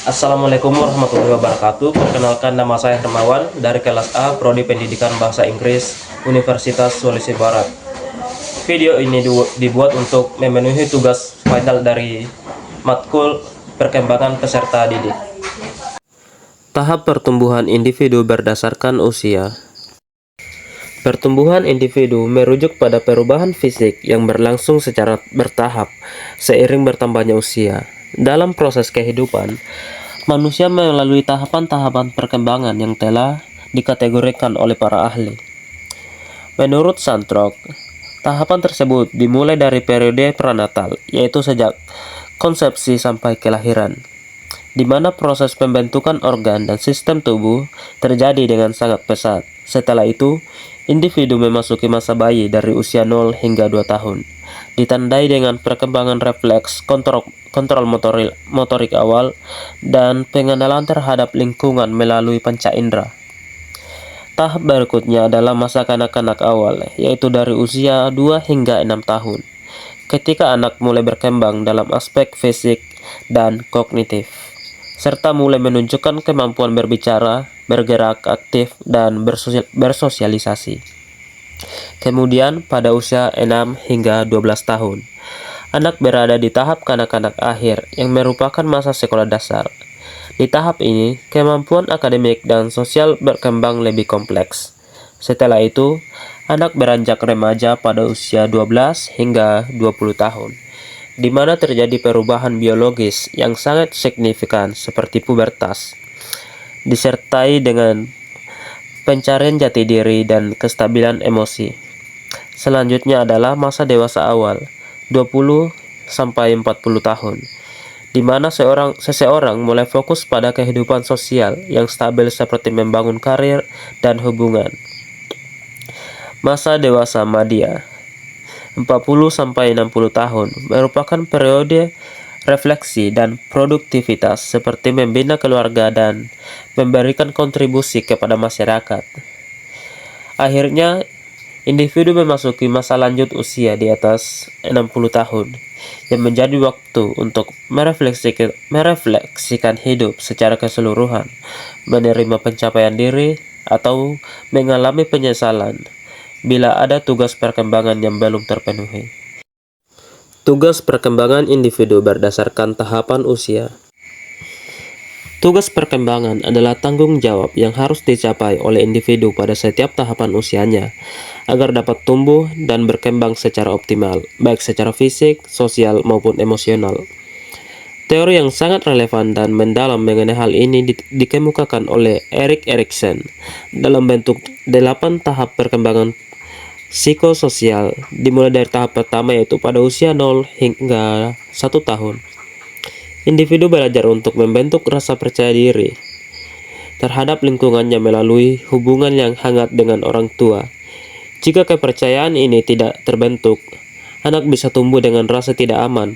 Assalamualaikum warahmatullahi wabarakatuh. Perkenalkan, nama saya Hermawan dari kelas A Prodi Pendidikan Bahasa Inggris Universitas Sulawesi Barat. Video ini dibuat untuk memenuhi tugas final dari matkul perkembangan peserta didik. Tahap pertumbuhan individu berdasarkan usia. Pertumbuhan individu merujuk pada perubahan fisik yang berlangsung secara bertahap seiring bertambahnya usia. Dalam proses kehidupan, manusia melalui tahapan-tahapan perkembangan yang telah dikategorikan oleh para ahli. Menurut Santrok, tahapan tersebut dimulai dari periode pranatal, yaitu sejak konsepsi sampai kelahiran, di mana proses pembentukan organ dan sistem tubuh terjadi dengan sangat pesat. Setelah itu, individu memasuki masa bayi dari usia 0 hingga 2 tahun, ditandai dengan perkembangan refleks, kontrol motorik awal, dan pengenalan terhadap lingkungan melalui panca indera. Tahap berikutnya adalah masa kanak-kanak awal, yaitu dari usia 2 hingga 6 tahun, ketika anak mulai berkembang dalam aspek fisik dan kognitif, serta mulai menunjukkan kemampuan berbicara, bergerak aktif, dan bersosialisasi. Kemudian pada usia 6 hingga 12 tahun, anak berada di tahap kanak-kanak akhir yang merupakan masa sekolah dasar. Di tahap ini, kemampuan akademik dan sosial berkembang lebih kompleks. Setelah itu, anak beranjak remaja pada usia 12 hingga 20 tahun, di mana terjadi perubahan biologis yang sangat signifikan seperti pubertas, disertai dengan pencarian jati diri dan kestabilan emosi. Selanjutnya adalah masa dewasa awal, 20 sampai 40 tahun, di mana seseorang mulai fokus pada kehidupan sosial yang stabil seperti membangun karir dan hubungan. Masa dewasa madya, 40 sampai 60 tahun, merupakan periode refleksi dan produktivitas seperti membina keluarga dan memberikan kontribusi kepada masyarakat. Akhirnya, individu memasuki masa lanjut usia di atas 60 tahun, yang menjadi waktu untuk merefleksikan hidup secara keseluruhan, menerima pencapaian diri, atau mengalami penyesalan bila ada tugas perkembangan yang belum terpenuhi. Tugas perkembangan individu berdasarkan tahapan usia. Tugas perkembangan adalah tanggung jawab yang harus dicapai oleh individu pada setiap tahapan usianya, agar dapat tumbuh dan berkembang secara optimal, baik secara fisik, sosial, maupun emosional. Teori yang sangat relevan dan mendalam mengenai hal ini dikemukakan oleh Erik Erikson dalam bentuk 8 tahap perkembangan psikososial, dimulai dari tahap pertama, yaitu pada usia 0 hingga 1 tahun. Individu belajar untuk membentuk rasa percaya diri terhadap lingkungannya melalui hubungan yang hangat dengan orang tua. Jika kepercayaan ini tidak terbentuk, anak bisa tumbuh dengan rasa tidak aman.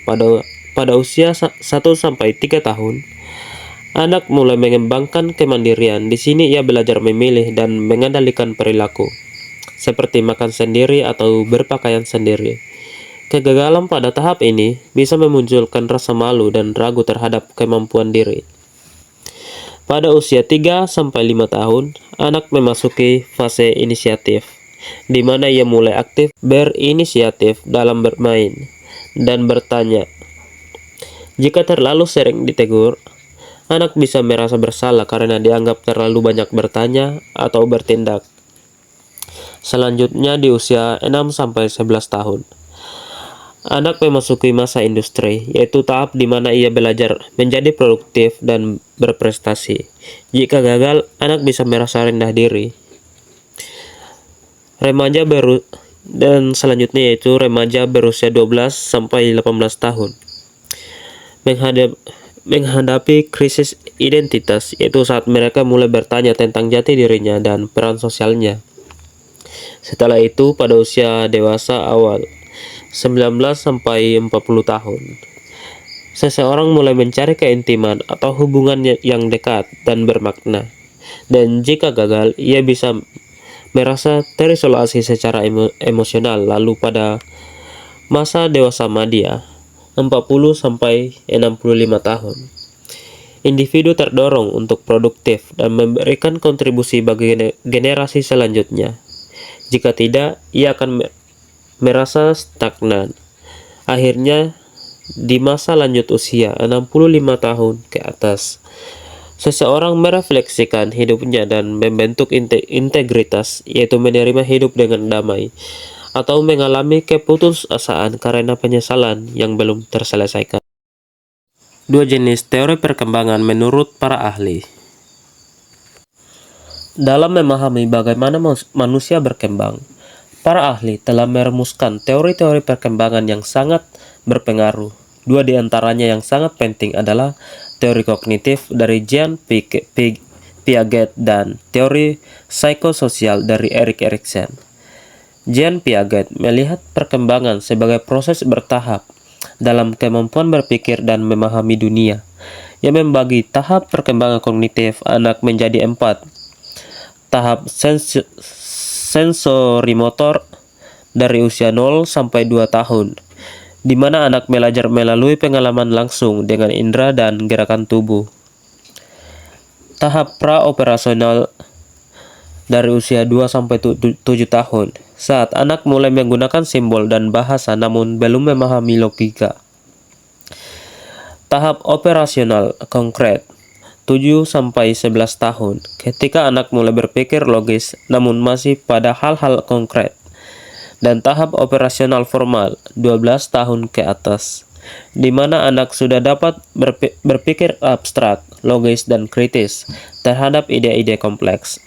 Pada usia 1 sampai 3 tahun, anak mulai mengembangkan kemandirian. Di sini ia belajar memilih dan mengendalikan perilaku, seperti makan sendiri atau berpakaian sendiri. Kegagalan pada tahap ini bisa memunculkan rasa malu dan ragu terhadap kemampuan diri. Pada usia 3 sampai 5 tahun, anak memasuki fase inisiatif, di mana ia mulai aktif berinisiatif dalam bermain dan bertanya. Jika terlalu sering ditegur, anak bisa merasa bersalah karena dianggap terlalu banyak bertanya atau bertindak. Selanjutnya di usia 6 sampai 11 tahun, anak memasuki masa industri, yaitu tahap di mana ia belajar menjadi produktif dan berprestasi. Jika gagal, anak bisa merasa rendah diri. Dan selanjutnya yaitu remaja berusia 12 sampai 18 tahun. Menghadapi krisis identitas, yaitu saat mereka mulai bertanya tentang jati dirinya dan peran sosialnya. Setelah itu, pada usia dewasa awal, 19 sampai 40 tahun, seseorang mulai mencari keintiman atau hubungan yang dekat dan bermakna. Dan jika gagal, ia bisa merasa terisolasi secara emosional. Lalu pada masa dewasa madya, 40 sampai 65 tahun, Individu terdorong untuk produktif dan memberikan kontribusi bagi generasi selanjutnya. Jika tidak, ia akan merasa stagnan. Akhirnya, di masa lanjut usia 65 tahun ke atas, seseorang merefleksikan hidupnya dan membentuk integritas, yaitu menerima hidup dengan damai, atau mengalami keputusasaan karena penyesalan yang belum terselesaikan. Dua jenis teori perkembangan menurut para ahli. Dalam memahami bagaimana manusia berkembang, para ahli telah merumuskan teori-teori perkembangan yang sangat berpengaruh. Dua di antaranya yang sangat penting adalah teori kognitif dari Jean Piaget dan teori psikososial dari Erik Erikson. Jean Piaget melihat perkembangan sebagai proses bertahap dalam kemampuan berpikir dan memahami dunia. Ia membagi tahap perkembangan kognitif anak menjadi 4. Tahap sensorimotor dari usia 0 sampai 2 tahun, di mana anak belajar melalui pengalaman langsung dengan indera dan gerakan tubuh. Tahap praoperasional dari usia 2 sampai 7 tahun, saat anak mulai menggunakan simbol dan bahasa namun belum memahami logika. Tahap operasional konkret 7 sampai 11 tahun, ketika anak mulai berpikir logis namun masih pada hal-hal konkret. Dan tahap operasional formal 12 tahun ke atas, di mana anak sudah dapat berpikir abstrak, logis, dan kritis terhadap ide-ide kompleks.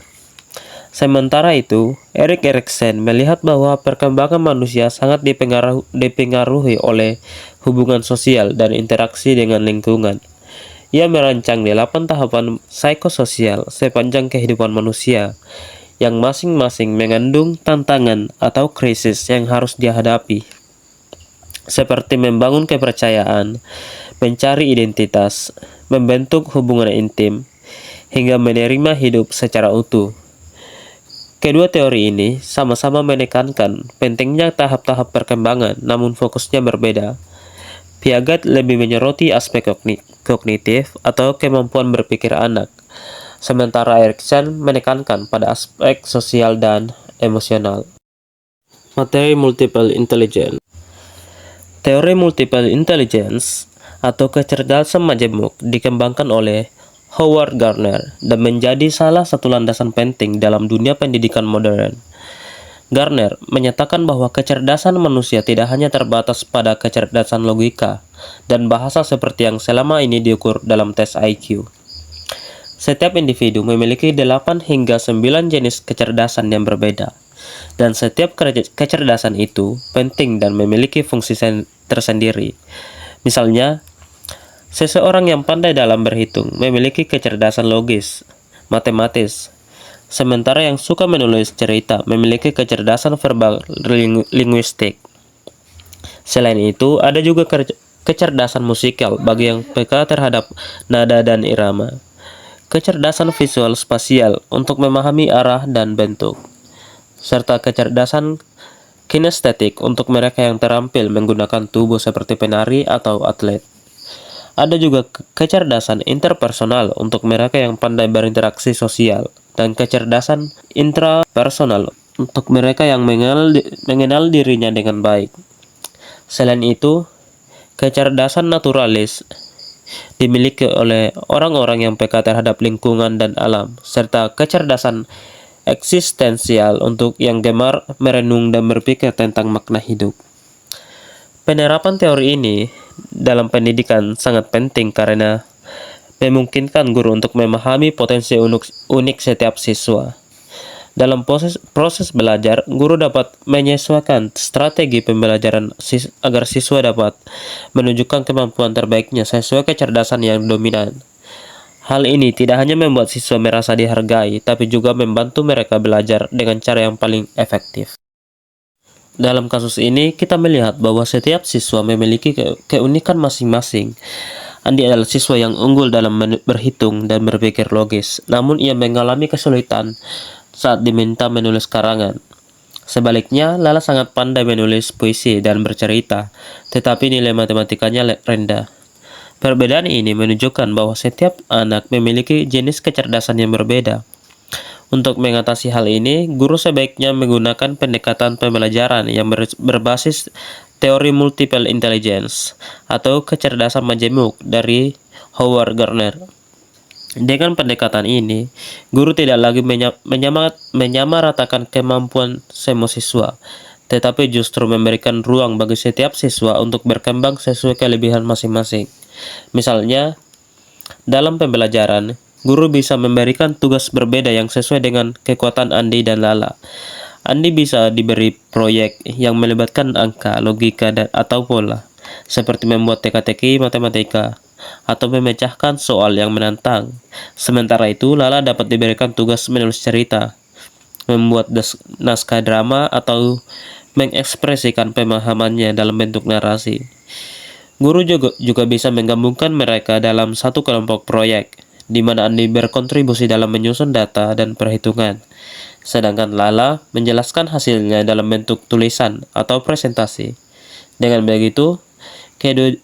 Sementara itu, Erik Erikson melihat bahwa perkembangan manusia sangat dipengaruhi oleh hubungan sosial dan interaksi dengan lingkungan. Ia merancang 8 tahapan psikososial sepanjang kehidupan manusia, yang masing-masing mengandung tantangan atau krisis yang harus dihadapi, seperti membangun kepercayaan, mencari identitas, membentuk hubungan intim, hingga menerima hidup secara utuh. Kedua teori ini sama-sama menekankan pentingnya tahap-tahap perkembangan, namun fokusnya berbeda. Piaget lebih menyoroti aspek kognitif atau kemampuan berpikir anak, sementara Erikson menekankan pada aspek sosial dan emosional. Materi multiple intelligence. Teori multiple intelligence atau kecerdasan majemuk dikembangkan oleh Howard Gardner dan menjadi salah satu landasan penting dalam dunia pendidikan modern. Gardner menyatakan bahwa kecerdasan manusia tidak hanya terbatas pada kecerdasan logika dan bahasa seperti yang selama ini diukur dalam tes IQ. Setiap individu memiliki 8 hingga 9 jenis kecerdasan yang berbeda, dan setiap kecerdasan itu penting dan memiliki fungsi tersendiri. Misalnya, seseorang yang pandai dalam berhitung memiliki kecerdasan logis, matematis, sementara yang suka menulis cerita memiliki kecerdasan verbal linguistik. Selain itu, ada juga kecerdasan musikal bagi yang peka terhadap nada dan irama, kecerdasan visual spasial untuk memahami arah dan bentuk, serta kecerdasan kinestetik untuk mereka yang terampil menggunakan tubuh seperti penari atau atlet. Ada juga kecerdasan interpersonal untuk mereka yang pandai berinteraksi sosial, dan kecerdasan intrapersonal untuk mereka yang mengenal dirinya dengan baik. Selain itu, kecerdasan naturalis dimiliki oleh orang-orang yang peka terhadap lingkungan dan alam, serta kecerdasan eksistensial untuk yang gemar merenung dan berpikir tentang makna hidup. Penerapan teori ini dalam pendidikan sangat penting karena memungkinkan guru untuk memahami potensi unik setiap siswa. Dalam proses belajar, guru dapat menyesuaikan strategi pembelajaran agar siswa dapat menunjukkan kemampuan terbaiknya sesuai kecerdasan yang dominan. Hal ini tidak hanya membuat siswa merasa dihargai, tapi juga membantu mereka belajar dengan cara yang paling efektif. Dalam kasus ini, kita melihat bahwa setiap siswa memiliki keunikan masing-masing. Andi adalah siswa yang unggul dalam berhitung dan berpikir logis, namun ia mengalami kesulitan saat diminta menulis karangan. Sebaliknya, Lala sangat pandai menulis puisi dan bercerita, tetapi nilai matematikanya rendah. Perbedaan ini menunjukkan bahwa setiap anak memiliki jenis kecerdasan yang berbeda. Untuk mengatasi hal ini, guru sebaiknya menggunakan pendekatan pembelajaran yang berbasis teori multiple intelligence atau kecerdasan majemuk dari Howard Gardner. Dengan pendekatan ini, guru tidak lagi menyamaratakan kemampuan semua siswa, tetapi justru memberikan ruang bagi setiap siswa untuk berkembang sesuai kelebihan masing-masing. Misalnya, dalam pembelajaran, guru bisa memberikan tugas berbeda yang sesuai dengan kekuatan Andi dan Lala. Andi bisa diberi proyek yang melibatkan angka, logika, atau pola, seperti membuat teka-teki matematika atau memecahkan soal yang menantang. Sementara itu, Lala dapat diberikan tugas menulis cerita, membuat naskah drama, atau mengekspresikan pemahamannya dalam bentuk narasi. Guru juga bisa menggabungkan mereka dalam satu kelompok proyek, di mana Andi berkontribusi dalam menyusun data dan perhitungan, sedangkan Lala menjelaskan hasilnya dalam bentuk tulisan atau presentasi. Dengan begitu,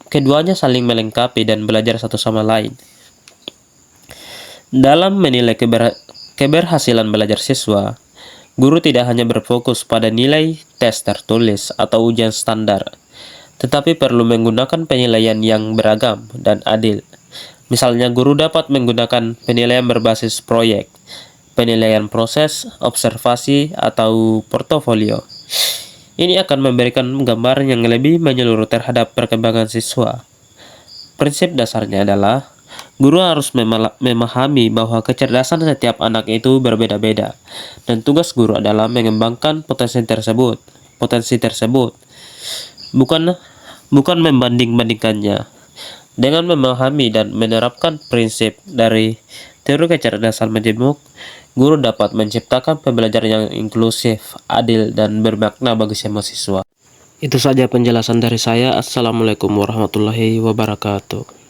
keduanya saling melengkapi dan belajar satu sama lain. Dalam menilai keberhasilan belajar siswa, guru tidak hanya berfokus pada nilai tes tertulis atau ujian standar, tetapi perlu menggunakan penilaian yang beragam dan adil. Misalnya, guru dapat menggunakan penilaian berbasis proyek, penilaian proses, observasi, atau portofolio. Ini akan memberikan gambaran yang lebih menyeluruh terhadap perkembangan siswa. Prinsip dasarnya adalah, guru harus memahami bahwa kecerdasan setiap anak itu berbeda-beda, dan tugas guru adalah mengembangkan potensi tersebut, bukan membanding-bandingkannya. Dengan memahami dan menerapkan prinsip dari teori kecerdasan majemuk, guru dapat menciptakan pembelajaran yang inklusif, adil, dan bermakna bagi semua siswa. Itu saja penjelasan dari saya. Assalamualaikum warahmatullahi wabarakatuh.